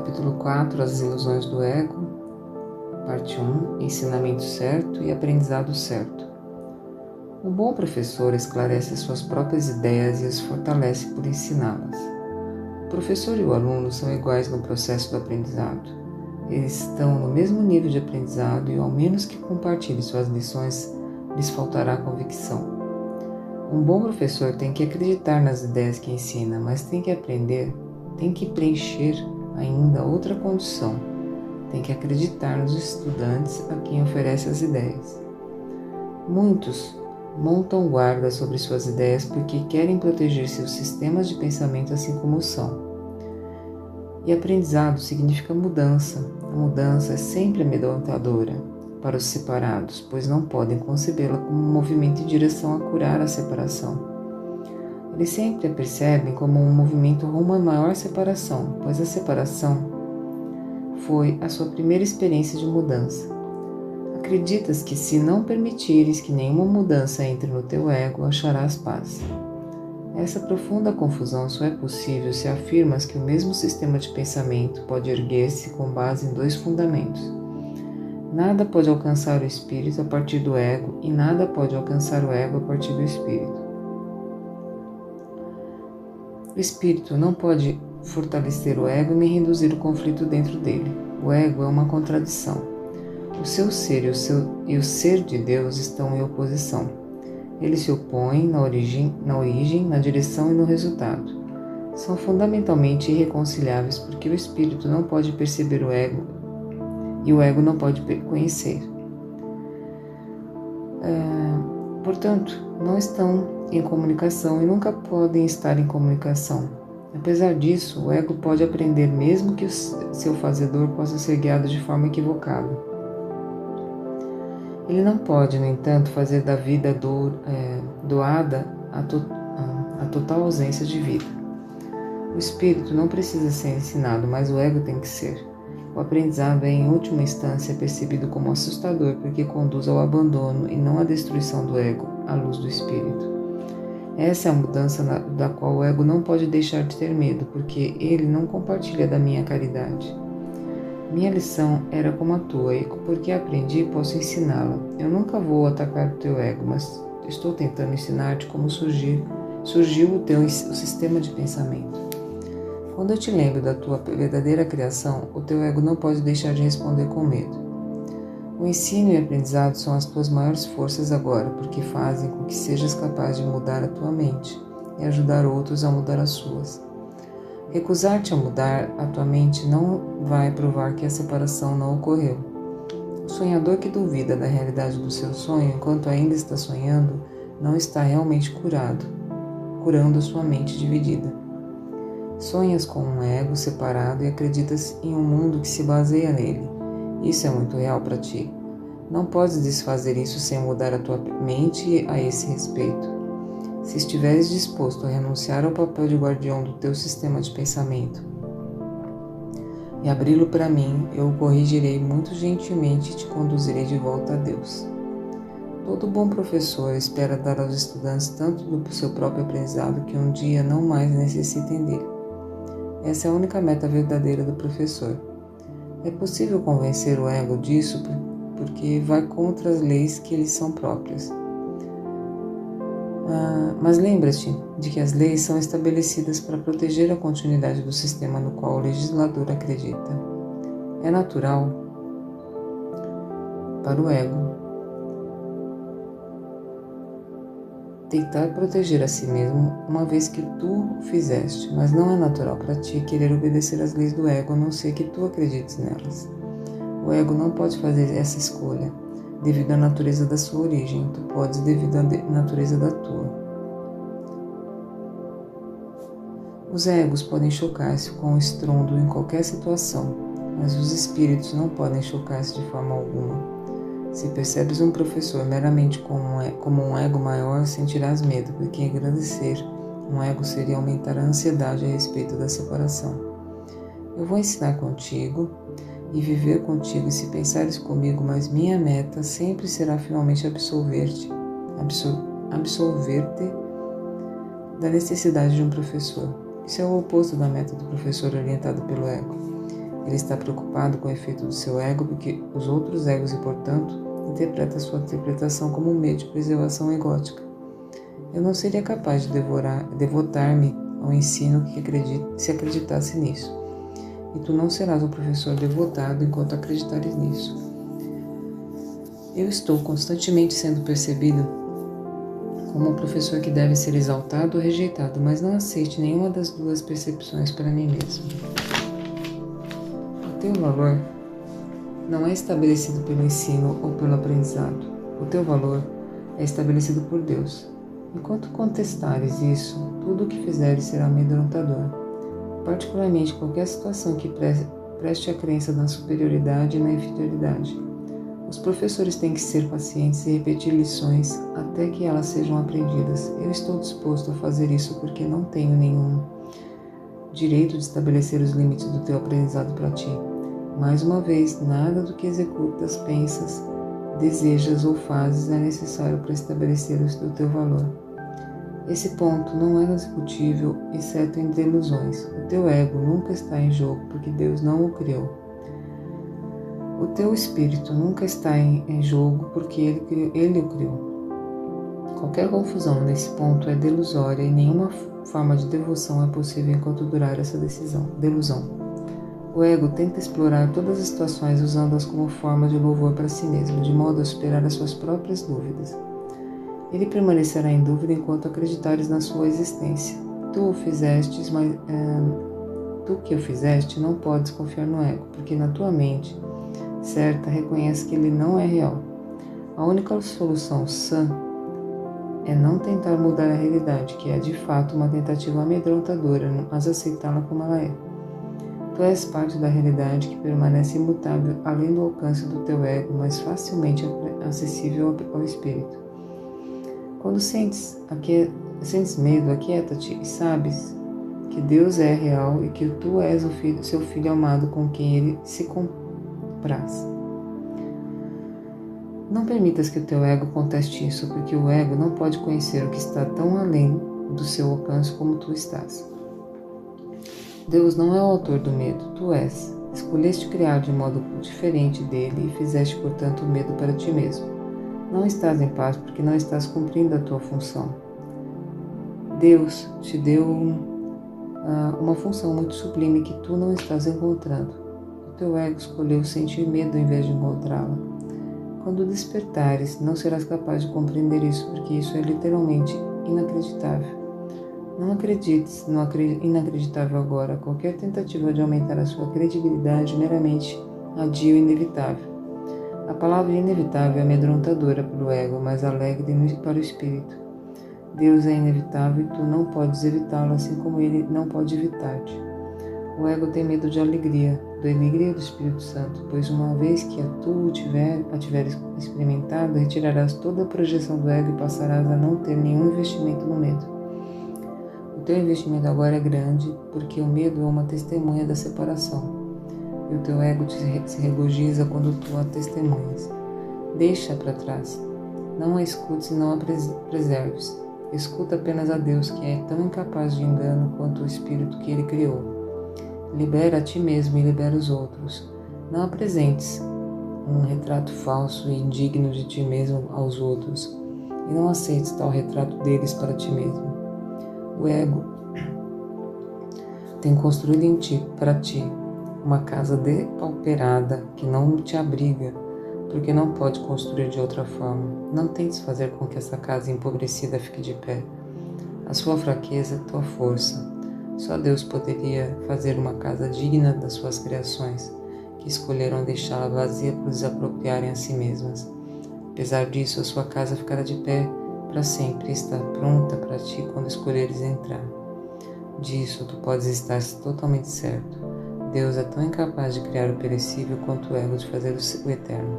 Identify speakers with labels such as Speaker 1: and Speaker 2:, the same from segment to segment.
Speaker 1: Capítulo 4, As ilusões do ego, parte 1, ensinamento certo e aprendizado certo. Um bom professor esclarece suas próprias ideias e as fortalece por ensiná-las. O professor e o aluno são iguais no processo do aprendizado. Eles estão no mesmo nível de aprendizado e, ao menos que compartilhem suas lições, lhes faltará convicção. Um bom professor tem que acreditar nas ideias que ensina, mas tem que preencher ainda outra condição. Tem que acreditar nos estudantes a quem oferece as ideias. Muitos montam guarda sobre suas ideias porque querem proteger seus sistemas de pensamento assim como são. E aprendizado significa mudança. A mudança é sempre amedrontadora para os separados, pois não podem concebê-la como um movimento em direção a curar a separação. Eles sempre a percebem como um movimento rumo à maior separação, pois a separação foi a sua primeira experiência de mudança. Acreditas que se não permitires que nenhuma mudança entre no teu ego, acharás paz. Essa profunda confusão só é possível se afirmas que o mesmo sistema de pensamento pode erguer-se com base em dois fundamentos. Nada pode alcançar o espírito a partir do ego e nada pode alcançar o ego a partir do espírito. O espírito não pode fortalecer o ego nem reduzir o conflito dentro dele. O ego é uma contradição. O seu ser e o ser de Deus estão em oposição. Eles se opõem na origem, na direção e no resultado. São fundamentalmente irreconciliáveis porque o espírito não pode perceber o ego e o ego não pode conhecer. Portanto, não estão em comunicação e nunca podem estar em comunicação. Apesar disso, o ego pode aprender mesmo que o seu fazedor possa ser guiado de forma equivocada. Ele não pode, no entanto, fazer da vida doada a total ausência de vida. O espírito não precisa ser ensinado, mas o ego tem que ser. O aprendizado é, em última instância, percebido como assustador porque conduz ao abandono e não à destruição do ego, à luz do espírito. Essa é a mudança da qual o ego não pode deixar de ter medo, porque ele não compartilha da minha caridade. Minha lição era como a tua, e porque aprendi, posso ensiná-la. Eu nunca vou atacar o teu ego, mas estou tentando ensinar-te como surgiu o sistema de pensamento. Quando eu te lembro da tua verdadeira criação, o teu ego não pode deixar de responder com medo. O ensino e o aprendizado são as tuas maiores forças agora, porque fazem com que sejas capaz de mudar a tua mente e ajudar outros a mudar as suas. Recusar-te a mudar a tua mente não vai provar que a separação não ocorreu. O sonhador que duvida da realidade do seu sonho enquanto ainda está sonhando não está realmente curando a sua mente dividida. Sonhas com um ego separado e acreditas em um mundo que se baseia nele. Isso é muito real para ti. Não podes desfazer isso sem mudar a tua mente a esse respeito. Se estiveres disposto a renunciar ao papel de guardião do teu sistema de pensamento e abri-lo para mim, eu o corrigirei muito gentilmente e te conduzirei de volta a Deus. Todo bom professor espera dar aos estudantes tanto do seu próprio aprendizado que um dia não mais necessitem dele. Essa é a única meta verdadeira do professor. É possível convencer o ego disso porque vai contra as leis que lhes são próprias. Mas lembra-te de que as leis são estabelecidas para proteger a continuidade do sistema no qual o legislador acredita. É natural para o ego tentar proteger a si mesmo, uma vez que tu o fizeste, mas não é natural para ti querer obedecer às leis do ego, a não ser que tu acredites nelas. O ego não pode fazer essa escolha, devido à natureza da sua origem, tu podes devido à natureza da tua. Os egos podem chocar-se com o estrondo em qualquer situação, mas os espíritos não podem chocar-se de forma alguma. Se percebes um professor meramente como um ego maior, sentirás medo, porque engrandecer um ego seria aumentar a ansiedade a respeito da separação. Eu vou ensinar contigo e viver contigo, e se pensares comigo, mas minha meta sempre será finalmente absolver-te da necessidade de um professor. Isso é o oposto da meta do professor orientado pelo ego. Ele está preocupado com o efeito do seu ego porque os outros egos e, portanto, interpreta sua interpretação como um meio de preservação egótica. Eu não seria capaz de devotar-me ao ensino se acreditasse nisso. E tu não serás um professor devotado enquanto acreditares nisso. Eu estou constantemente sendo percebido como um professor que deve ser exaltado ou rejeitado, mas não aceite nenhuma das duas percepções para mim mesmo. O teu valor não é estabelecido pelo ensino ou pelo aprendizado. O teu valor é estabelecido por Deus. Enquanto contestares isso, tudo o que fizeres será amedrontador, particularmente qualquer situação que preste a crença na superioridade e na inferioridade. Os professores têm que ser pacientes e repetir lições até que elas sejam aprendidas. Eu estou disposto a fazer isso porque não tenho nenhum direito de estabelecer os limites do teu aprendizado para ti. Mais uma vez, nada do que executas, pensas, desejas ou fazes é necessário para estabelecer o teu valor. Esse ponto não é discutível, exceto em delusões. O teu ego nunca está em jogo porque Deus não o criou. O teu espírito nunca está em jogo porque ele o criou. Qualquer confusão nesse ponto é delusória e nenhuma forma de devoção é possível enquanto durar essa delusão. O ego tenta explorar todas as situações usando-as como forma de louvor para si mesmo, de modo a superar as suas próprias dúvidas. Ele permanecerá em dúvida enquanto acreditares na sua existência. Tu que o fizeste, não podes confiar no ego, porque na tua mente certa reconhece que ele não é real. A única solução sã é não tentar mudar a realidade, que é de fato uma tentativa amedrontadora, mas aceitá-la como ela é. Tu és parte da realidade que permanece imutável além do alcance do teu ego, mas facilmente acessível ao espírito. Quando sentes medo, aquieta-te e sabes que Deus é real e que tu és seu filho amado com quem ele se compraz. Não permitas que o teu ego conteste isso, porque o ego não pode conhecer o que está tão além do seu alcance como tu estás. Deus não é o autor do medo, tu és. Escolheste criar de modo diferente dele e fizeste, portanto, o medo para ti mesmo. Não estás em paz porque não estás cumprindo a tua função. Deus te deu uma função muito sublime que tu não estás encontrando. O teu ego escolheu sentir medo em vez de encontrá-la. Quando despertares, não serás capaz de compreender isso, porque isso é literalmente inacreditável. Não acredites no inacreditável agora. Qualquer tentativa de aumentar a sua credibilidade meramente adia o inevitável. A palavra inevitável é amedrontadora para o ego, mas alegre para o espírito. Deus é inevitável e tu não podes evitá-lo, assim como ele não pode evitar-te. O ego tem medo da alegria do Espírito Santo, pois uma vez que a tiveres experimentado, retirarás toda a projeção do ego e passarás a não ter nenhum investimento no medo. O teu investimento agora é grande, porque o medo é uma testemunha da separação, e o teu ego se regozija quando tu a testemunhas. Deixa para trás. Não a escutes e não a preserves. Escuta apenas a Deus, que é tão incapaz de engano quanto o espírito que ele criou. Libera a ti mesmo e libera os outros. Não apresentes um retrato falso e indigno de ti mesmo aos outros, e não aceites tal retrato deles para ti mesmo. O ego tem construído para ti uma casa depauperada que não te abriga, porque não pode construir de outra forma. Não tentes fazer com que essa casa empobrecida fique de pé. A sua fraqueza é tua força. Só Deus poderia fazer uma casa digna das suas criações, que escolheram deixá-la vazia por desapropriarem a si mesmas. Apesar disso, a sua casa ficará de pé para sempre e está pronta para ti quando escolheres entrar. Disso tu podes estar totalmente certo. Deus é tão incapaz de criar o perecível quanto o ego de fazer o eterno.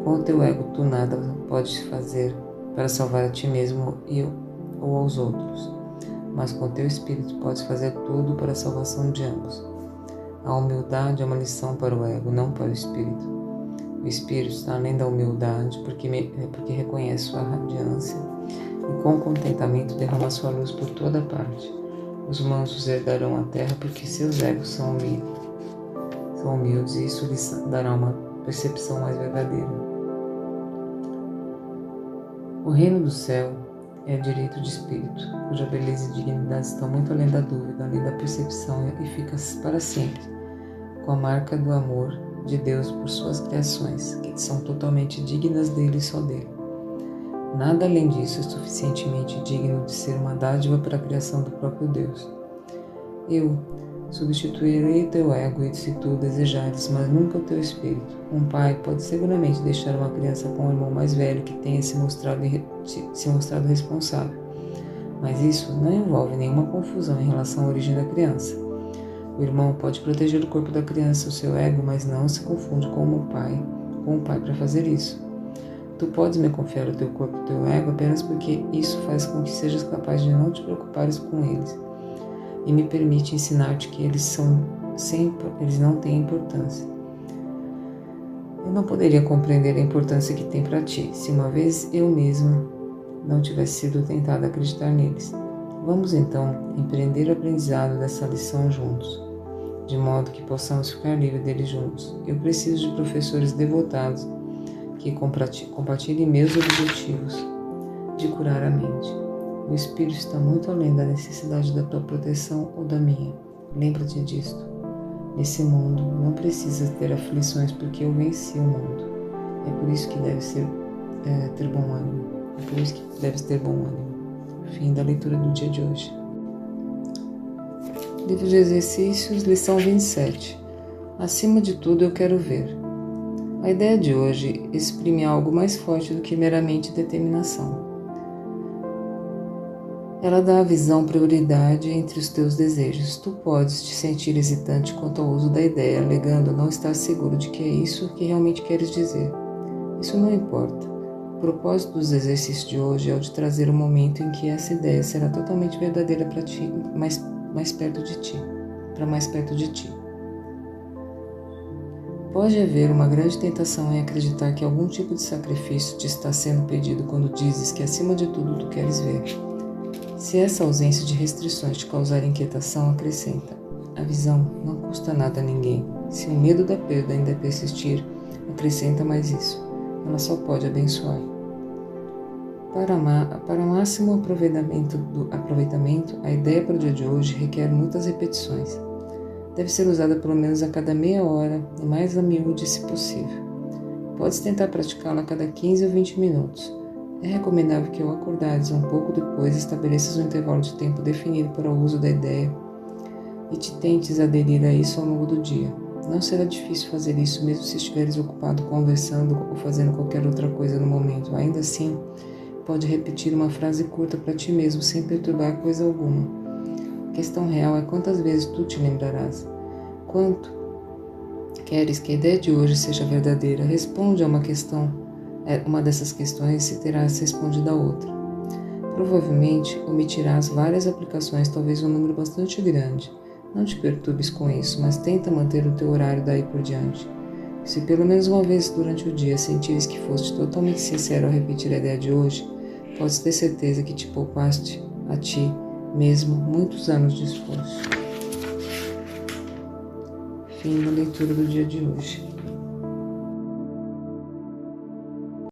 Speaker 1: Com o teu ego tu nada podes fazer para salvar a ti mesmo ou aos outros, mas com teu espírito podes fazer tudo para a salvação de ambos. A humildade é uma lição para o ego, não para o espírito. O espírito está além da humildade porque reconhece sua radiância e com contentamento derrama sua luz por toda parte. Os mansos herdarão a terra porque seus egos são humildes. ficam humildes e isso lhes dará uma percepção mais verdadeira. O reino do céu é direito de espírito, cuja beleza e dignidade estão muito além da dúvida, além da percepção e fica para sempre, com a marca do amor de Deus por suas criações, que são totalmente dignas dele e só dele. Nada além disso é suficientemente digno de ser uma dádiva para a criação do próprio Deus. Eu substituirei o teu ego se tu desejares, mas nunca o teu espírito. Um pai pode seguramente deixar uma criança com um irmão mais velho que tenha se mostrado responsável, mas isso não envolve nenhuma confusão em relação à origem da criança. O irmão pode proteger o corpo da criança, o seu ego, mas não se confunde com o pai para fazer isso. Tu podes me confiar o teu corpo e o teu ego apenas porque isso faz com que sejas capaz de não te preocupares com eles e me permite ensinar-te que eles não têm importância. Eu não poderia compreender a importância que tem para ti se uma vez eu mesma não tivesse sido tentada a acreditar neles. Vamos então empreender o aprendizado dessa lição juntos, de modo que possamos ficar livres deles juntos. Eu preciso de professores devotados que compartilhem meus objetivos de curar a mente. O espírito está muito além da necessidade da tua proteção ou da minha. Lembra-te disto. Nesse mundo não precisa ter aflições porque eu venci o mundo. É por isso que deves ter bom ânimo. É por isso que deves ter bom ânimo. Fim da leitura do dia de hoje. Livro de Exercícios, lição 27. Acima de tudo eu quero ver. A ideia de hoje exprime algo mais forte do que meramente determinação. Ela dá à visão prioridade entre os teus desejos. Tu podes te sentir hesitante quanto ao uso da ideia, alegando não estar seguro de que é isso que realmente queres dizer. Isso não importa. O propósito dos exercícios de hoje é o de trazer um momento em que essa ideia será totalmente verdadeira para ti, mais perto de ti. Pode haver uma grande tentação em acreditar que algum tipo de sacrifício te está sendo pedido quando dizes que acima de tudo tu queres ver. Se essa ausência de restrições te causar inquietação, acrescenta: a visão não custa nada a ninguém. Se o medo da perda ainda persistir, acrescenta mais isso: ela só pode abençoar. Para máximo aproveitamento, a ideia para o dia de hoje requer muitas repetições. Deve ser usada pelo menos a cada meia hora e mais a miúde se possível. Podes tentar praticá-la a cada 15 ou 20 minutos. É recomendável que ao acordares um pouco depois estabeleças um intervalo de tempo definido para o uso da ideia e te tentes aderir a isso ao longo do dia. Não será difícil fazer isso mesmo se estiveres ocupado conversando ou fazendo qualquer outra coisa no momento. Ainda assim, pode repetir uma frase curta para ti mesmo sem perturbar coisa alguma. A questão real é quantas vezes tu te lembrarás. Quanto queres que a ideia de hoje seja verdadeira? Responde a uma dessas questões e terás respondido a outra. Provavelmente omitirás várias aplicações, talvez um número bastante grande. Não te perturbes com isso, mas tenta manter o teu horário daí por diante. Se pelo menos uma vez durante o dia sentires que foste totalmente sincero ao repetir a ideia de hoje, podes ter certeza que te poupaste a ti mesmo muitos anos de esforço. Fim da leitura do dia de hoje.